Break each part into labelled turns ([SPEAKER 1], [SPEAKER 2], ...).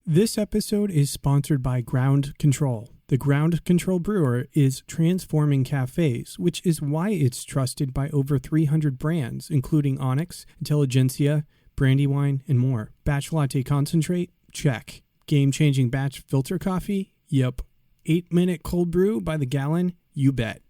[SPEAKER 1] This episode is sponsored by Ground Control. The Ground Control brewer is transforming cafes, which is why it's trusted by over 300 brands, including Onyx, Intelligentsia, Brandywine, and more. Batch latte concentrate? Check. Game-changing batch filter coffee? Yep. 8-minute cold brew by the gallon? You bet.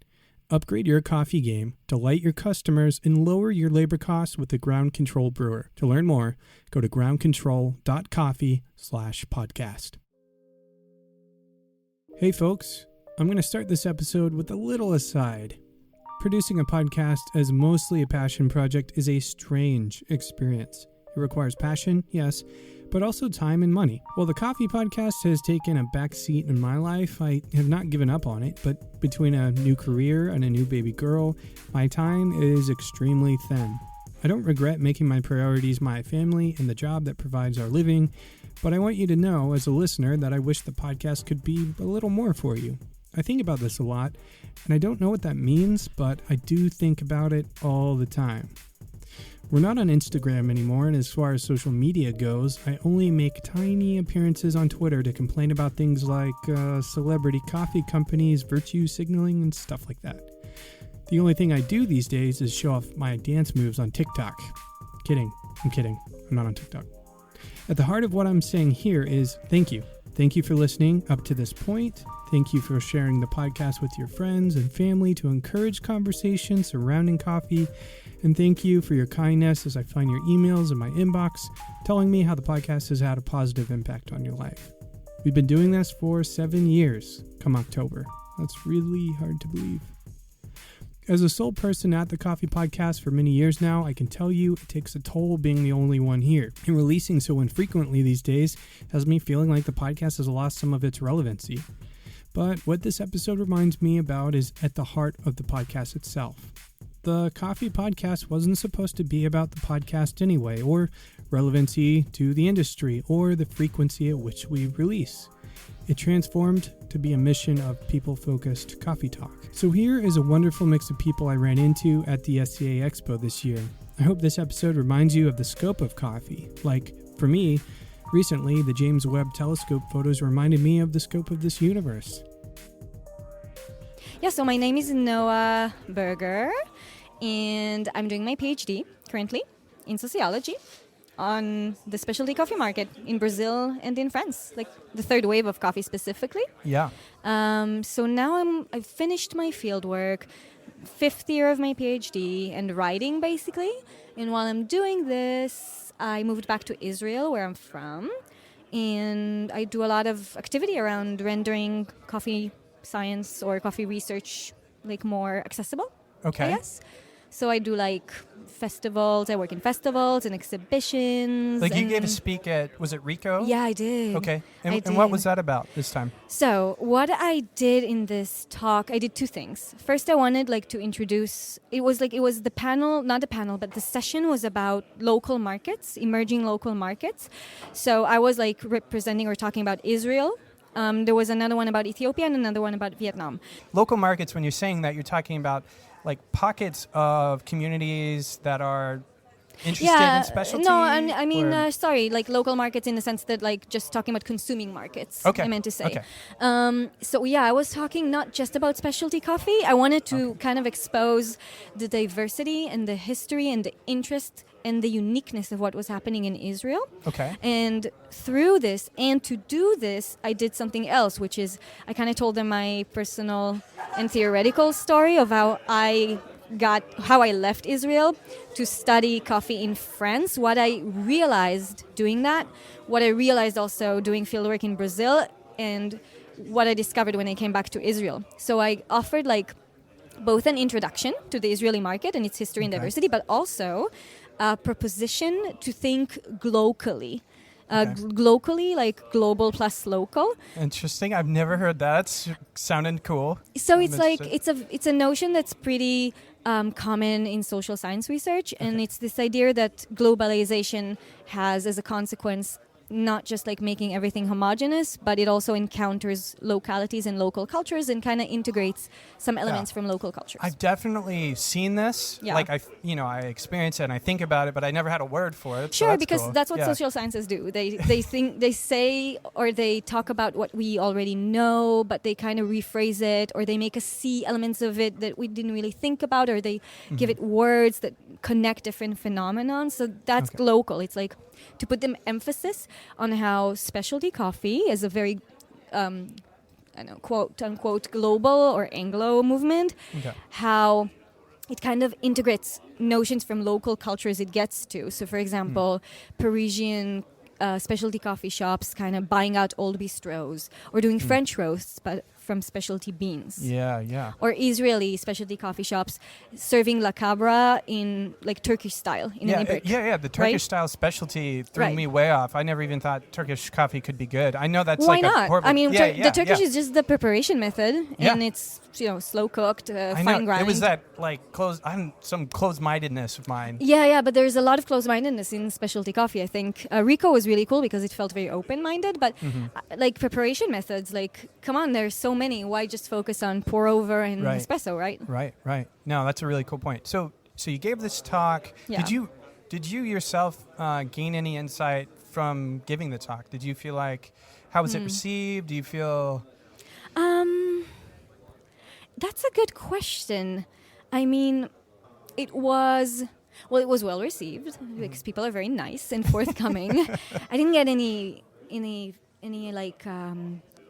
[SPEAKER 1] Upgrade your coffee game, delight your customers, and lower your labor costs with the Ground Control brewer. To learn more, go to groundcontrol.coffee/podcast. Hey folks, I'm going to start this episode with a little aside. Producing a podcast as mostly a passion project is a strange experience. It requires passion, yes, but also time and money. While the coffee podcast has taken a back seat in my life, I have not given up on it, but between a new career and a new baby girl, my time is extremely thin. I don't regret making my priorities my family and the job that provides our living, but I want you to know as a listener that I wish the podcast could be a little more for you. I think about this a lot, and I don't know what that means, but I do think about it all the time. We're not on Instagram anymore, and as far as social media goes, I only make tiny appearances on Twitter to complain about things like celebrity coffee companies, virtue signaling, and stuff like that. The only thing I do these days is show off my dance moves on TikTok. I'm kidding. I'm not on TikTok. At the heart of what I'm saying here is thank you. Thank you for listening up to this point. Thank you for sharing the podcast with your friends and family to encourage conversation surrounding coffee. And thank you for your kindness as I find your emails in my inbox telling me how the podcast has had a positive impact on your life. We've been doing this for 7 years come October. That's really hard to believe. As a sole person at the Coffee Podcast for many years now, I can tell you it takes a toll being the only one here. And releasing so infrequently these days has me feeling like the podcast has lost some of its relevancy. But what this episode reminds me about is at the heart of the podcast itself. The Coffee Podcast wasn't supposed to be about the podcast anyway, or relevancy to the industry, or the frequency at which we release. It transformed to be a mission of people-focused coffee talk. So here is a wonderful mix of people I ran into at the SCA Expo this year. I hope this episode reminds you of the scope of coffee. Like, for me, recently, the James Webb Telescope photos reminded me of the scope of this universe.
[SPEAKER 2] Yeah, so my name is Noah Berger, and I'm doing my PhD currently in sociology on the specialty coffee market in Brazil and in France, like the third wave of coffee specifically.
[SPEAKER 1] Yeah.
[SPEAKER 2] So now I've finished my field work, 5th year of my PhD, and writing basically. And while I'm doing this, I moved back to Israel, where I'm from, and I do a lot of activity around rendering coffee science or coffee research like more accessible.
[SPEAKER 1] Okay.
[SPEAKER 2] Yes. So I do like festivals. I work in festivals and exhibitions.
[SPEAKER 3] Like you gave a speak at, was it Rico?
[SPEAKER 2] Yeah, I did.
[SPEAKER 3] Okay. And what was that about this time?
[SPEAKER 2] So what I did in this talk, I did two things. First, I wanted like to introduce, it was the panel, not the panel, but the session was about local markets, emerging local markets. So I was like representing or talking about Israel. There was another one about Ethiopia and another one about Vietnam.
[SPEAKER 3] Local markets, when you're saying that, you're talking about like pockets of communities that are interested in specialty?
[SPEAKER 2] No, I mean, like local markets in the sense that like just talking about consuming markets,
[SPEAKER 3] okay.
[SPEAKER 2] I meant to say.
[SPEAKER 3] Okay.
[SPEAKER 2] So yeah, I was talking not just about specialty coffee. I wanted to kind of expose the diversity and the history and the interest and the uniqueness of what was happening in Israel.
[SPEAKER 3] Okay.
[SPEAKER 2] And through this, and to do this, I did something else, which is I kind of told them my personal and theoretical story of how I left Israel to study coffee in France, what I realized doing that, what I realized also doing fieldwork in Brazil, and what I discovered when I came back to Israel. So I offered like both an introduction to the Israeli market and its history and diversity, but also a proposition to think glocally. Glocally, like global plus local.
[SPEAKER 3] Interesting. I've never heard that. It's sounding cool.
[SPEAKER 2] So it's like it's a notion that's pretty common in social science research, and it's this idea that globalization has as a consequence not just like making everything homogenous, but it also encounters localities and local cultures and kind of integrates some elements from local cultures.
[SPEAKER 3] I've definitely seen this.
[SPEAKER 2] Yeah.
[SPEAKER 3] Like I experience it and I think about it, but I never had a word for it.
[SPEAKER 2] Sure,
[SPEAKER 3] so
[SPEAKER 2] because
[SPEAKER 3] cool.
[SPEAKER 2] that's what social sciences do. They say or they talk about what we already know, but they kind of rephrase it, or they make us see elements of it that we didn't really think about, or they give it words that connect different phenomena. So that's Glocal. It's like to put them emphasis on how specialty coffee is a very quote unquote global or Anglo movement, how it kind of integrates notions from local cultures it gets to. So for example, Parisian specialty coffee shops kind of buying out old bistros, or doing French roasts but from specialty beans.
[SPEAKER 3] Yeah.
[SPEAKER 2] Or Israeli specialty coffee shops serving la cabra in like Turkish style in an ibrick.
[SPEAKER 3] The Turkish style specialty threw me way off. I never even thought Turkish coffee could be good. I know that's
[SPEAKER 2] Why
[SPEAKER 3] like
[SPEAKER 2] not?
[SPEAKER 3] a horrible...
[SPEAKER 2] I mean, the Turkish is just the preparation method, and it's slow cooked, fine grind.
[SPEAKER 3] It was that like some closed-mindedness of mine.
[SPEAKER 2] Yeah, but there's a lot of closed-mindedness in specialty coffee. I think Rico was really cool because it felt very open-minded, but like preparation methods, like come on, there's so many. Why just focus on pour over and espresso, right?
[SPEAKER 3] Right. No, that's a really cool point. So you gave this talk.
[SPEAKER 2] Yeah.
[SPEAKER 3] Did you yourself gain any insight from giving the talk? Did you feel like, how was it received? Do you feel...
[SPEAKER 2] That's a good question. I mean, it was well received because people are very nice and forthcoming. I didn't get any like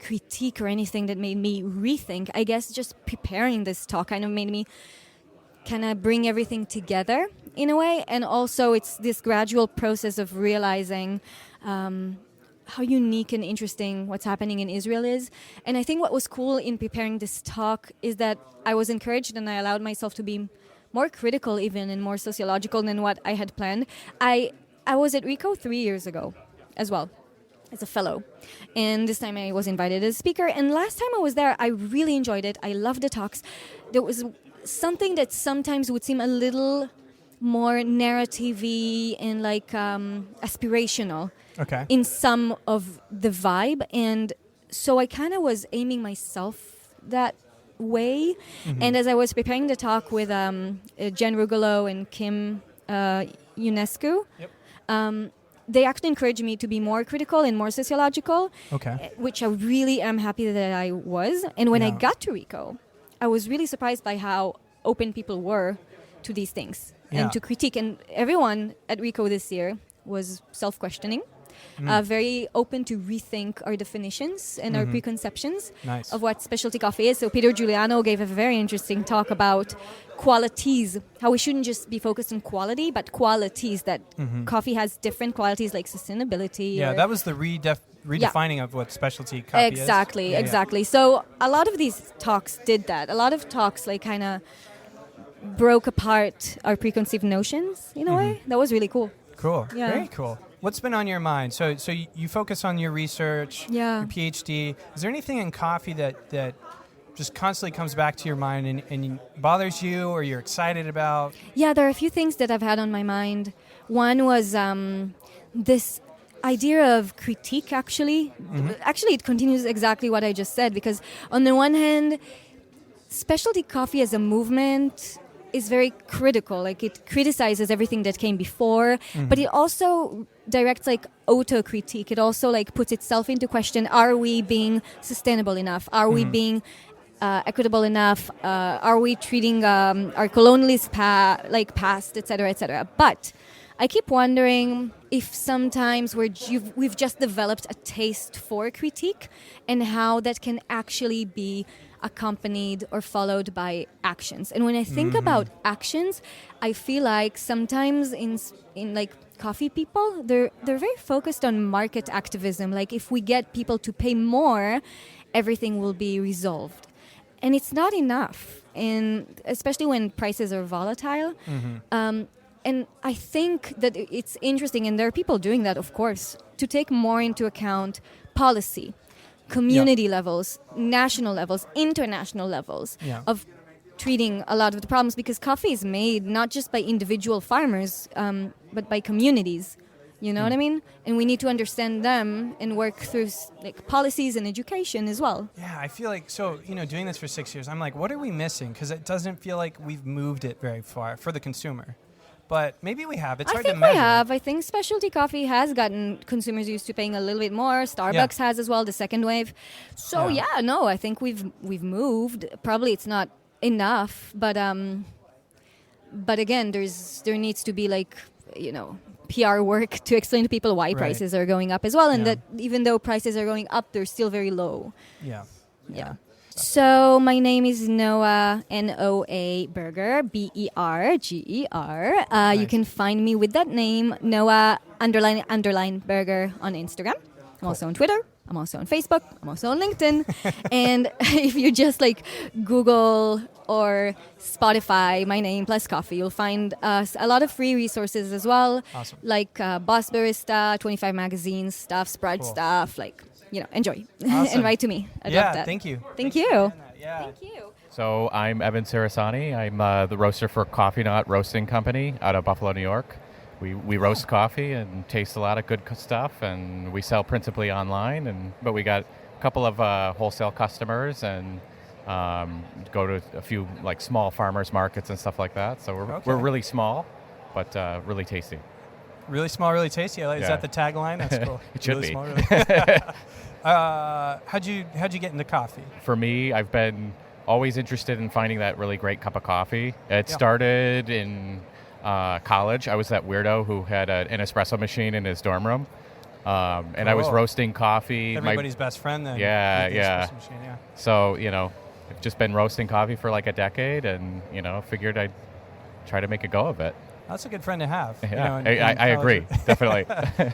[SPEAKER 2] critique or anything that made me rethink. I guess just preparing this talk kind of made me kind of bring everything together in a way, and also it's this gradual process of realizing how unique and interesting what's happening in Israel is. And I think what was cool in preparing this talk is that I was encouraged and I allowed myself to be more critical even and more sociological than what I had planned. I was at RICO 3 years ago as well as a fellow. And this time I was invited as a speaker. And last time I was there, I really enjoyed it. I loved the talks. There was something that sometimes would seem a little more narrative-y and like aspirational in some of the vibe. And so I kind of was aiming myself that way. And as I was preparing the talk with Jen Rugolo and Kim UNESCO, they actually encouraged me to be more critical and more sociological, which I really am happy that I was. And when I got to RICO, I was really surprised by how open people were to these things and to critique. And everyone at RICO this year was self-questioning, very open to rethink our definitions and our preconceptions of what specialty coffee is. So Peter Giuliano gave a very interesting talk about qualities, how we shouldn't just be focused on quality, but qualities, that coffee has different qualities like sustainability.
[SPEAKER 3] Yeah, that was the redefining of what specialty coffee is.
[SPEAKER 2] Exactly. So a lot of these talks did that. A lot of talks like kind of broke apart our preconceived notions in a way. That was really cool.
[SPEAKER 3] Cool.
[SPEAKER 2] Yeah.
[SPEAKER 3] Very cool. What's been on your mind? So you focus on your research, your PhD. Is there anything in coffee that just constantly comes back to your mind and bothers you or you're excited about?
[SPEAKER 2] Yeah, there are a few things that I've had on my mind. One was this idea of critique, actually. Actually, it continues exactly what I just said, because on the one hand, specialty coffee as a movement is very critical. Like, it criticizes everything that came before, but it also directs like auto-critique. It also like puts itself into question. Are we being sustainable enough? Are we being equitable enough? Are we treating our colonialist past, etc., etc.? But I keep wondering if sometimes we've just developed a taste for critique, and how that can actually be accompanied or followed by actions. And when I think about actions, I feel like sometimes in like coffee people, they're very focused on market activism. Like, if we get people to pay more, everything will be resolved. And it's not enough, and especially when prices are volatile. And I think that it's interesting, and there are people doing that, of course, to take more into account policy, community levels, national levels, international levels of treating a lot of the problems, because coffee is made not just by individual farmers, but by communities, You know what I mean? And we need to understand them and work through like policies and education as well.
[SPEAKER 3] Yeah, I feel like, so, doing this for 6 years, I'm like, what are we missing? Because it doesn't feel like we've moved it very far for the consumer. But maybe we have. It's hard to measure.
[SPEAKER 2] I think we have. I think specialty coffee has gotten consumers used to paying a little bit more. Starbucks has as well, the second wave. So I think we've moved. Probably it's not enough, but again, there needs to be like, PR work to explain to people why prices are going up as well, and that even though prices are going up, they're still very low. Yeah. So my name is Noah, Noa Berger, Berger. Nice. You can find me with that name, Noah _ Berger on Instagram. I'm also on Twitter. I'm also on Facebook. I'm also on LinkedIn. And if you just like Google or Spotify, my name plus coffee, you'll find a lot of free resources as well.
[SPEAKER 3] Awesome.
[SPEAKER 2] Like Boss Barista, 25 magazines stuff, Spread stuff, like, enjoy.
[SPEAKER 3] Awesome.
[SPEAKER 2] And write to me. I'd love that.
[SPEAKER 3] Thank you.
[SPEAKER 2] Thank you.
[SPEAKER 3] Yeah.
[SPEAKER 2] Thank you.
[SPEAKER 4] So I'm Evan Sarasani. I'm the roaster for Coffee Knot Roasting Company out of Buffalo, New York. We roast coffee and taste a lot of good stuff, and we sell principally online. But we got a couple of wholesale customers and go to a few like small farmers markets and stuff like that. So we're really small, but really tasty.
[SPEAKER 3] Really small, really tasty. Is that the tagline? That's cool.
[SPEAKER 4] It should
[SPEAKER 3] really
[SPEAKER 4] be.
[SPEAKER 3] Small, really how'd you get into coffee?
[SPEAKER 4] For me, I've been always interested in finding that really great cup of coffee. It started in college. I was that weirdo who had an espresso machine in his dorm room, and I was roasting coffee.
[SPEAKER 3] Everybody's best friend then.
[SPEAKER 4] Yeah.
[SPEAKER 3] Espresso machine,
[SPEAKER 4] So I've just been roasting coffee for like a decade, and figured I'd try to make a go of it.
[SPEAKER 3] That's a good friend to have.
[SPEAKER 4] Yeah, I agree, definitely.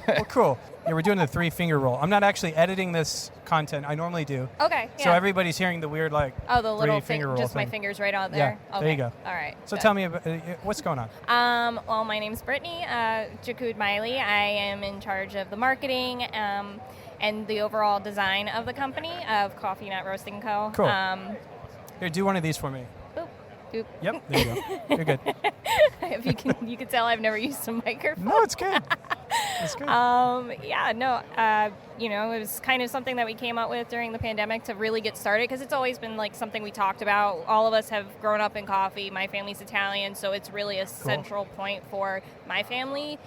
[SPEAKER 3] Well, cool. Yeah, we're doing the 3-finger roll. I'm not actually editing this content. I normally do.
[SPEAKER 5] Okay. Yeah.
[SPEAKER 3] So everybody's hearing the weird the
[SPEAKER 5] little
[SPEAKER 3] finger roll
[SPEAKER 5] just
[SPEAKER 3] thing.
[SPEAKER 5] my fingers right out there.
[SPEAKER 3] Yeah,
[SPEAKER 5] okay.
[SPEAKER 3] there you go.
[SPEAKER 5] All right.
[SPEAKER 3] So tell me about what's going on.
[SPEAKER 5] Well, my name's Brittany Jakud Miley. I am in charge of the marketing and the overall design of the company of Coffee Knot Roasting Co.
[SPEAKER 3] Cool. Here, do one of these for me.
[SPEAKER 5] Boop.
[SPEAKER 3] Yep, there you go. You're good.
[SPEAKER 5] If you can tell, I've never used a microphone.
[SPEAKER 3] No, it's good. It's good.
[SPEAKER 5] It was kind of something that we came up with during the pandemic to really get started, because it's always been like something we talked about. All of us have grown up in coffee. My family's Italian, so it's really a central point for my family.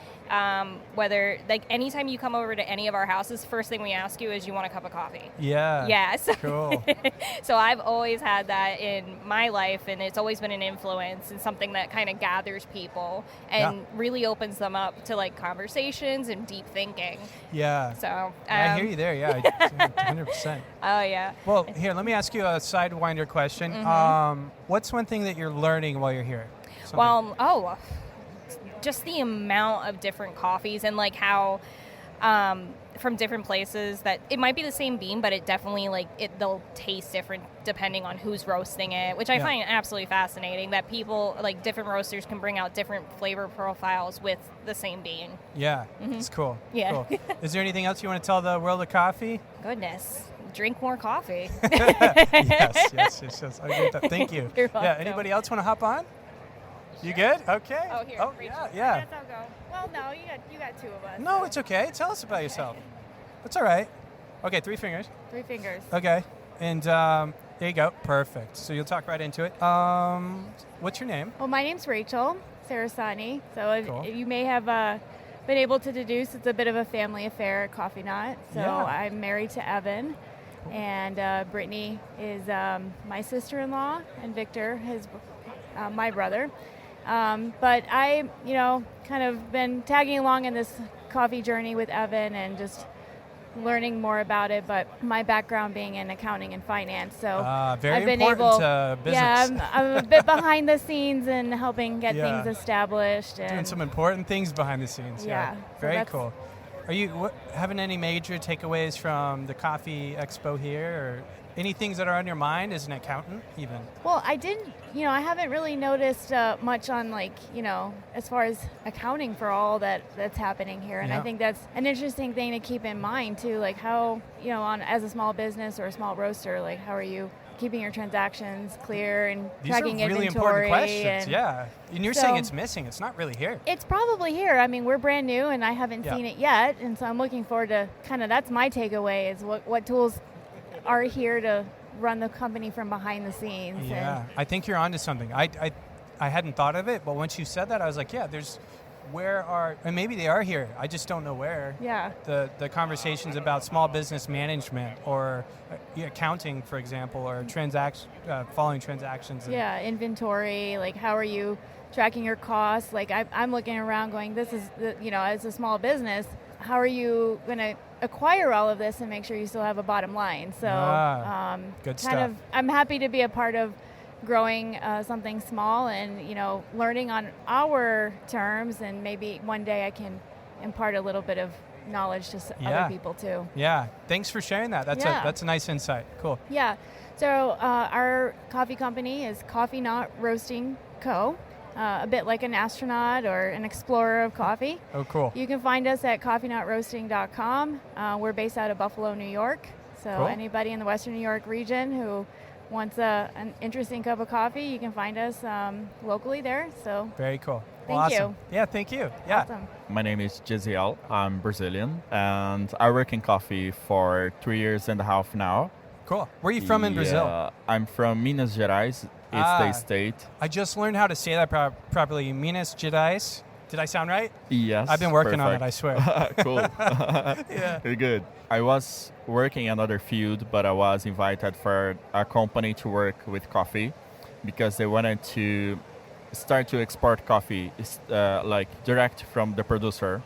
[SPEAKER 5] Whether like anytime you come over to any of our houses, first thing we ask you is, you want a cup of coffee?
[SPEAKER 3] Yeah.
[SPEAKER 5] Yes.
[SPEAKER 3] Cool.
[SPEAKER 5] So I've always had that in my life, and it's always been an influence and something that kind of gathers people and really opens them up to like conversations and deep thinking.
[SPEAKER 3] Yeah.
[SPEAKER 5] So
[SPEAKER 3] I hear you there. Yeah, 100%.
[SPEAKER 5] Oh yeah.
[SPEAKER 3] Well, here, let me ask you a sidewinder question.
[SPEAKER 5] Mm-hmm.
[SPEAKER 3] What's one thing that you're learning while you're here?
[SPEAKER 5] Just the amount of different coffees and like how from different places that it might be the same bean, but it definitely they'll taste different depending on who's roasting it, which I find absolutely fascinating, that people like different roasters can bring out different flavor profiles with the same bean.
[SPEAKER 3] Yeah, it's cool.
[SPEAKER 5] Yeah.
[SPEAKER 3] Cool. Is there anything else you want to tell the world of coffee?
[SPEAKER 5] Goodness. Drink more coffee.
[SPEAKER 3] Yes. I agree with that. Thank you.
[SPEAKER 5] You're welcome.
[SPEAKER 3] Yeah. Anybody else want to hop on? You good? Okay.
[SPEAKER 5] Oh, here. Rachel.
[SPEAKER 3] Yeah.
[SPEAKER 5] That's how go. Well, no, you got two of us.
[SPEAKER 3] No, it's okay. Tell us about yourself. That's all right. Okay, 3 fingers.
[SPEAKER 5] 3 fingers.
[SPEAKER 3] Okay. And there you go. Perfect. So you'll talk right into it. What's your name?
[SPEAKER 6] Well, my name's Rachel Sarasani. So
[SPEAKER 3] Cool.
[SPEAKER 6] you may have been able to deduce it's a bit of a family affair at Coffee Knot. So I'm married to Evan. And Brittany is my sister-in-law, and Victor is my brother. But I, kind of been tagging along in this coffee journey with Evan and just learning more about it. But my background being in accounting and finance, so
[SPEAKER 3] very
[SPEAKER 6] I've been
[SPEAKER 3] important
[SPEAKER 6] able,
[SPEAKER 3] business.
[SPEAKER 6] Yeah, I'm a bit behind the scenes and helping get things established. And
[SPEAKER 3] doing some important things behind the scenes.
[SPEAKER 6] Yeah,
[SPEAKER 3] very cool. Are you having any major takeaways from the coffee expo here, or any things that are on your mind as an accountant even?
[SPEAKER 6] Well, I didn't, I haven't really noticed much on as far as accounting for all that's happening here. And I think that's an interesting thing to keep in mind too, like how, as a small business or a small roaster, like how are you keeping your transactions clear and
[SPEAKER 3] These
[SPEAKER 6] tracking
[SPEAKER 3] are really
[SPEAKER 6] inventory.
[SPEAKER 3] important questions,
[SPEAKER 6] and
[SPEAKER 3] yeah. And you're
[SPEAKER 6] so-
[SPEAKER 3] saying it's missing. It's not really here.
[SPEAKER 6] It's probably here. I mean, we're brand new, and I haven't seen it yet, and so I'm looking forward to that's my takeaway is what tools are here to run the company from behind the scenes.
[SPEAKER 3] Yeah, I think you're onto something. I hadn't thought of it, but once you said that, I was like, yeah, and maybe they are here. I just don't know where.
[SPEAKER 6] Yeah.
[SPEAKER 3] The conversations about small business management or accounting, for example, or following transactions.
[SPEAKER 6] Yeah, inventory, like how are you tracking your costs? Like I'm looking around going, this is, as a small business, how are you going to acquire all of this and make sure you still have a bottom line? So
[SPEAKER 3] good stuff.
[SPEAKER 6] I'm happy to be a part of growing something small and, learning on our terms, and maybe one day I can impart a little bit of knowledge to other people too.
[SPEAKER 3] Yeah, thanks for sharing that. That's a nice insight. Cool.
[SPEAKER 6] Yeah, so our coffee company is Coffee Not Roasting Co., a bit like an astronaut or an explorer of coffee.
[SPEAKER 3] Oh, cool.
[SPEAKER 6] You can find us at coffeenotroasting.com. We're based out of Buffalo, New York. So
[SPEAKER 3] Cool.
[SPEAKER 6] Anybody in the Western New York region who wants an interesting cup of coffee, you can find us locally there. So
[SPEAKER 3] very cool.
[SPEAKER 6] Thank you.
[SPEAKER 3] Awesome. Yeah, thank you. Yeah.
[SPEAKER 6] Awesome.
[SPEAKER 7] My name is Jeziel. I'm Brazilian, and I work in coffee for 3 years and a half now.
[SPEAKER 3] Cool. Where are you from in Brazil?
[SPEAKER 7] I'm from Minas Gerais. It's the state.
[SPEAKER 3] I just learned how to say that properly. Minas Gerais. Did I sound right?
[SPEAKER 7] Yes.
[SPEAKER 3] I've been working on it, I swear.
[SPEAKER 7] Cool.
[SPEAKER 3] Yeah.
[SPEAKER 7] Very good. I was working in another field, but I was invited for a company to work with coffee because they wanted to start to export coffee like direct from the producer.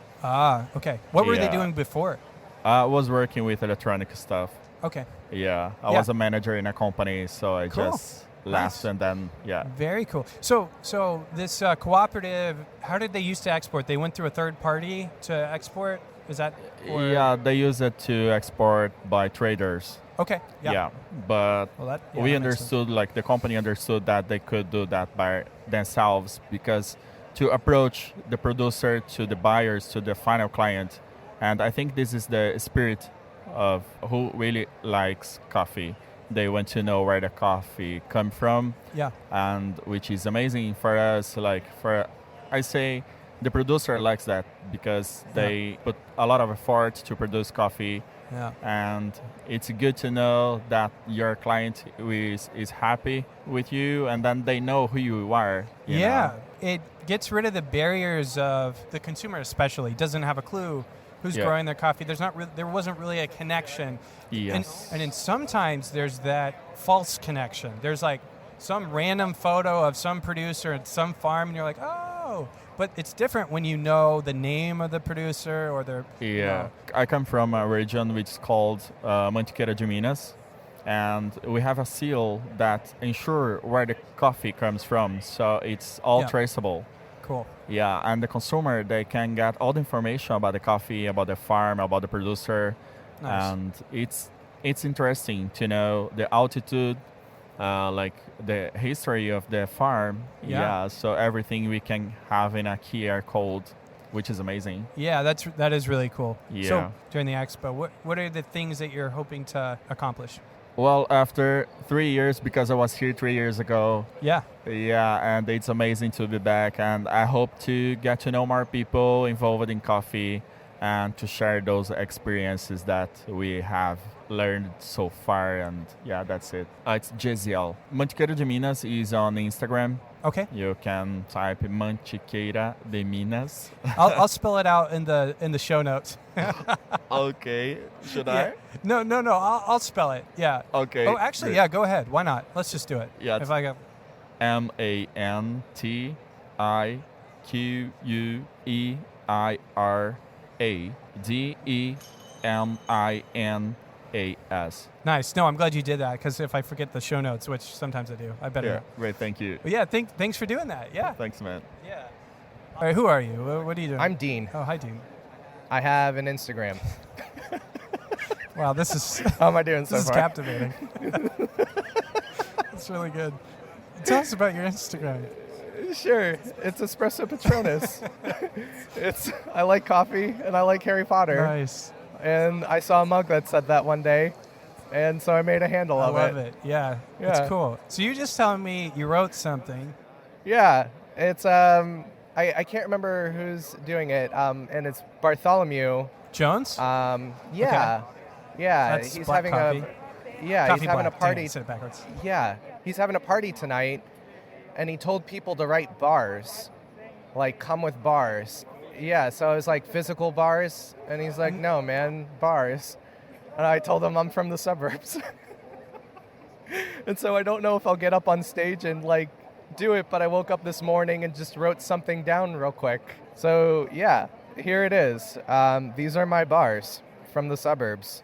[SPEAKER 3] Okay. What were they doing before?
[SPEAKER 7] I was working with electronic stuff.
[SPEAKER 3] Okay.
[SPEAKER 7] Yeah. I was a manager in a company, so I just left and then,
[SPEAKER 3] Very cool. So this cooperative, how did they used to export? They went through a third party to export? Is that?
[SPEAKER 7] Yeah, they use it to export by traders.
[SPEAKER 3] Okay.
[SPEAKER 7] Yeah. But we understood, like the company understood that they could do that by themselves, because to approach the producer to the buyers to the final client, and I think this is the spirit of who really likes coffee. They want to know where the coffee come from.
[SPEAKER 3] Yeah.
[SPEAKER 7] And which is amazing for us. I say the producer likes that because they put a lot of effort to produce coffee.
[SPEAKER 3] Yeah.
[SPEAKER 7] And it's good to know that your client is happy with you, and then they know who you are. You know?
[SPEAKER 3] It gets rid of the barriers of the consumer, especially doesn't have a clue who's growing their coffee. There wasn't really a connection.
[SPEAKER 7] Yes.
[SPEAKER 3] And then sometimes there's that false connection. There's like some random photo of some producer at some farm, and you're like, oh. But it's different when you know the name of the producer or their...
[SPEAKER 7] Yeah. I come from a region which is called Mantiqueira de Minas, and we have a seal that ensure where the coffee comes from, so it's all traceable.
[SPEAKER 3] Cool.
[SPEAKER 7] Yeah, and the consumer, they can get all the information about the coffee, about the farm, about the producer.
[SPEAKER 3] Nice.
[SPEAKER 7] And it's interesting to know the altitude, like the history of the farm. Yeah, so everything we can have in a QR code, which is amazing.
[SPEAKER 3] Yeah, that is really cool.
[SPEAKER 7] Yeah.
[SPEAKER 3] So during the expo, what are the things that you're hoping to accomplish?
[SPEAKER 7] Well, after 3 years, because I was here 3 years ago.
[SPEAKER 3] Yeah,
[SPEAKER 7] and it's amazing to be back. And I hope to get to know more people involved in coffee and to share those experiences that we have learned so far. And that's it. It's Jeziel. Mantiqueira de Minas is on Instagram.
[SPEAKER 3] Okay.
[SPEAKER 7] You can type Mantiqueira de Minas.
[SPEAKER 3] I'll spell it out in the show notes.
[SPEAKER 7] Okay. Should I?
[SPEAKER 3] No. I'll spell it. Yeah.
[SPEAKER 7] Okay.
[SPEAKER 3] Oh, actually, go ahead. Why not? Let's just do it.
[SPEAKER 7] Yeah.
[SPEAKER 3] If I go.
[SPEAKER 7] MANTIQUEIRADEMINAS.
[SPEAKER 3] Nice. No, I'm glad you did that, because if I forget the show notes, which sometimes I do, I better.
[SPEAKER 7] Yeah. Great. Thank you.
[SPEAKER 3] But thanks for doing that. Yeah.
[SPEAKER 7] Thanks, man.
[SPEAKER 3] Yeah. All right. Who are you? What are you doing?
[SPEAKER 8] I'm Dean.
[SPEAKER 3] Oh, hi, Dean.
[SPEAKER 8] I have an Instagram.
[SPEAKER 3] Wow, this is.
[SPEAKER 8] How am I doing so
[SPEAKER 3] This is
[SPEAKER 8] far?
[SPEAKER 3] captivating. That's really good. Tell us about your Instagram.
[SPEAKER 8] Sure. It's Espresso Patronus. I like coffee and I like Harry Potter.
[SPEAKER 3] Nice.
[SPEAKER 8] And I saw a mug that said that one day. And so I made a handle of it.
[SPEAKER 3] I love it. Yeah, it's cool. So you just telling me you wrote something.
[SPEAKER 8] Yeah, it's I can't remember who's doing it, and it's Bartholomew
[SPEAKER 3] Jones.
[SPEAKER 8] Yeah,
[SPEAKER 3] okay.
[SPEAKER 8] Yeah.
[SPEAKER 3] That's
[SPEAKER 8] he's
[SPEAKER 3] black
[SPEAKER 8] having
[SPEAKER 3] coffee.
[SPEAKER 8] He's having a party.
[SPEAKER 3] Dang, I said it backwards.
[SPEAKER 8] Yeah, he's having a party tonight, and he told people to write bars, like come with bars. Yeah, so it was like physical bars, and he's like, no, man, bars. And I told him I'm from the suburbs. And so I don't know if I'll get up on stage and like do it, but I woke up this morning and just wrote something down real quick. So yeah, here it is. These are my bars from the suburbs.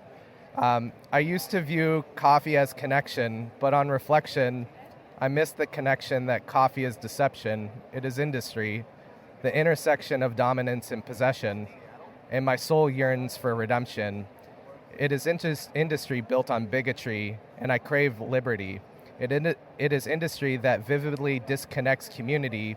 [SPEAKER 8] I used to view coffee as connection, but on reflection, I missed the connection that coffee is deception. It is industry, the intersection of dominance and possession, and my soul yearns for redemption. It is industry built on bigotry, and I crave liberty. It is industry that vividly disconnects community,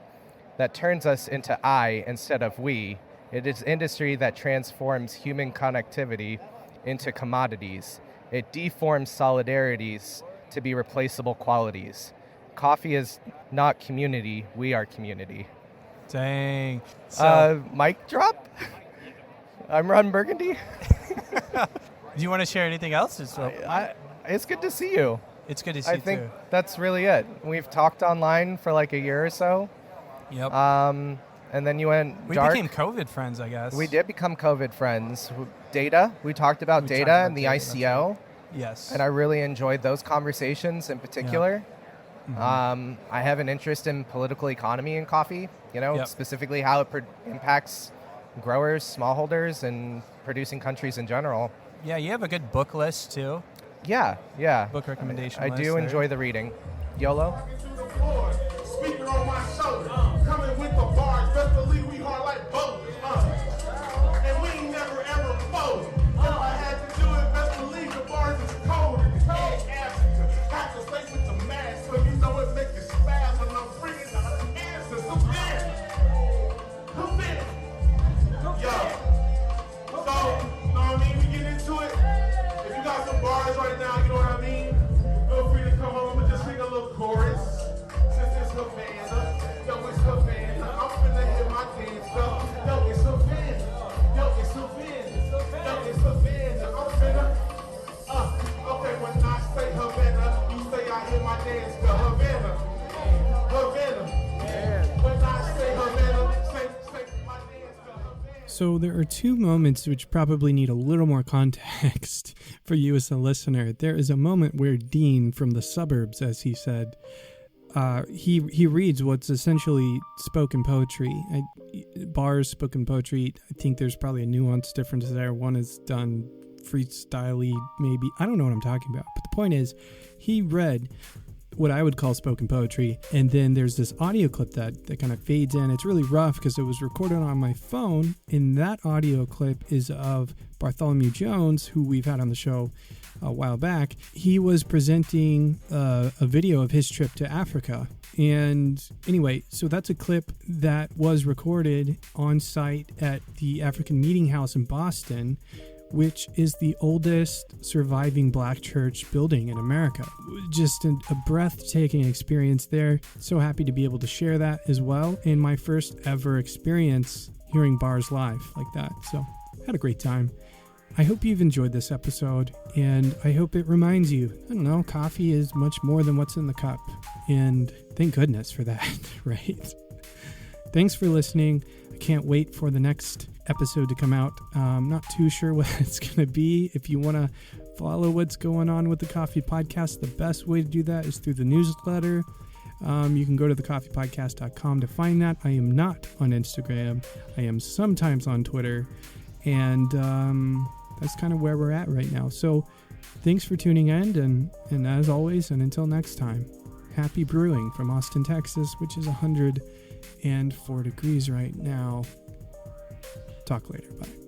[SPEAKER 8] that turns us into I instead of we. It is industry that transforms human connectivity into commodities. It deforms solidarities to be replaceable qualities. Coffee is not community, we are community.
[SPEAKER 3] Dang. So,
[SPEAKER 8] mic drop? I'm Ron Burgundy.
[SPEAKER 3] Do you want to share anything else?
[SPEAKER 8] It's good to see you.
[SPEAKER 3] It's good to see you,
[SPEAKER 8] I think
[SPEAKER 3] too.
[SPEAKER 8] that's really it. We've talked online for like a year or so.
[SPEAKER 3] Yep.
[SPEAKER 8] And then you went dark.
[SPEAKER 3] We became COVID friends, I guess.
[SPEAKER 8] We did become COVID friends. Data. We talked about data and the ICO.
[SPEAKER 3] Right. Yes.
[SPEAKER 8] And I really enjoyed those conversations in particular.
[SPEAKER 3] Yep. Mm-hmm.
[SPEAKER 8] I have an interest in political economy in coffee, specifically how it impacts growers, smallholders, and producing countries in general.
[SPEAKER 3] Yeah, you have a good book list, too.
[SPEAKER 8] Yeah.
[SPEAKER 3] Book recommendation
[SPEAKER 8] I
[SPEAKER 3] list.
[SPEAKER 8] do enjoy the reading. YOLO?
[SPEAKER 9] Speaking on my shoulder, coming with the bars, best believe we hard like boulders, and we ain't never ever folded. If I had to do it, best believe the bars is cold and head Africa. Got to stay with the mask, so you know it make you spaz when I'm bringing the answers. Who been? Yo. So, you know what I mean? We get into it. If you got some bars right now, you know what I mean? Feel free to come home and just sing a little chorus. Since it's Havana, yo, it's Havana. I'm finna hit my dance up. Yo, it's Havana. Yo, it's Havana. Yo, it's Havana. I'm finna. Okay, when I say Havana, you say I hit my dance up. Havana. Havana. When I say Havana, say my dance up. Havana.
[SPEAKER 1] So there are two moments which probably need a little more context for you as a listener. There is a moment where Dean from the suburbs, as he said, he reads what's essentially spoken poetry. Bars, spoken poetry. I think there's probably a nuance difference there. One is done freestyle-y, maybe. I don't know what I'm talking about. But the point is, he read what I would call spoken poetry, and then there's this audio clip that kind of fades in. It's really rough because it was recorded on my phone, and that audio clip is of Bartholomew Jones, who we've had on the show a while back. He was presenting a video of his trip to Africa. And anyway, so that's a clip that was recorded on site at the African Meeting House in Boston, which is the oldest surviving black church building in America. Just a breathtaking experience there. So happy to be able to share that as well. And my first ever experience hearing bars live like that. So had a great time. I hope you've enjoyed this episode, and I hope it reminds you, I don't know, coffee is much more than what's in the cup. And thank goodness for that, right? Thanks for listening. I can't wait for the next episode to come out. I'm not too sure what it's going to be. If you want to follow what's going on with the Coffee Podcast, the best way to do that is through the newsletter. You can go to thecoffeepodcast.com to find that. I am not on Instagram. I am sometimes on Twitter. And that's kind of where we're at right now. So thanks for tuning in. And as always, and until next time, happy brewing from Austin, Texas, which is 104 degrees right now. Talk later. Bye.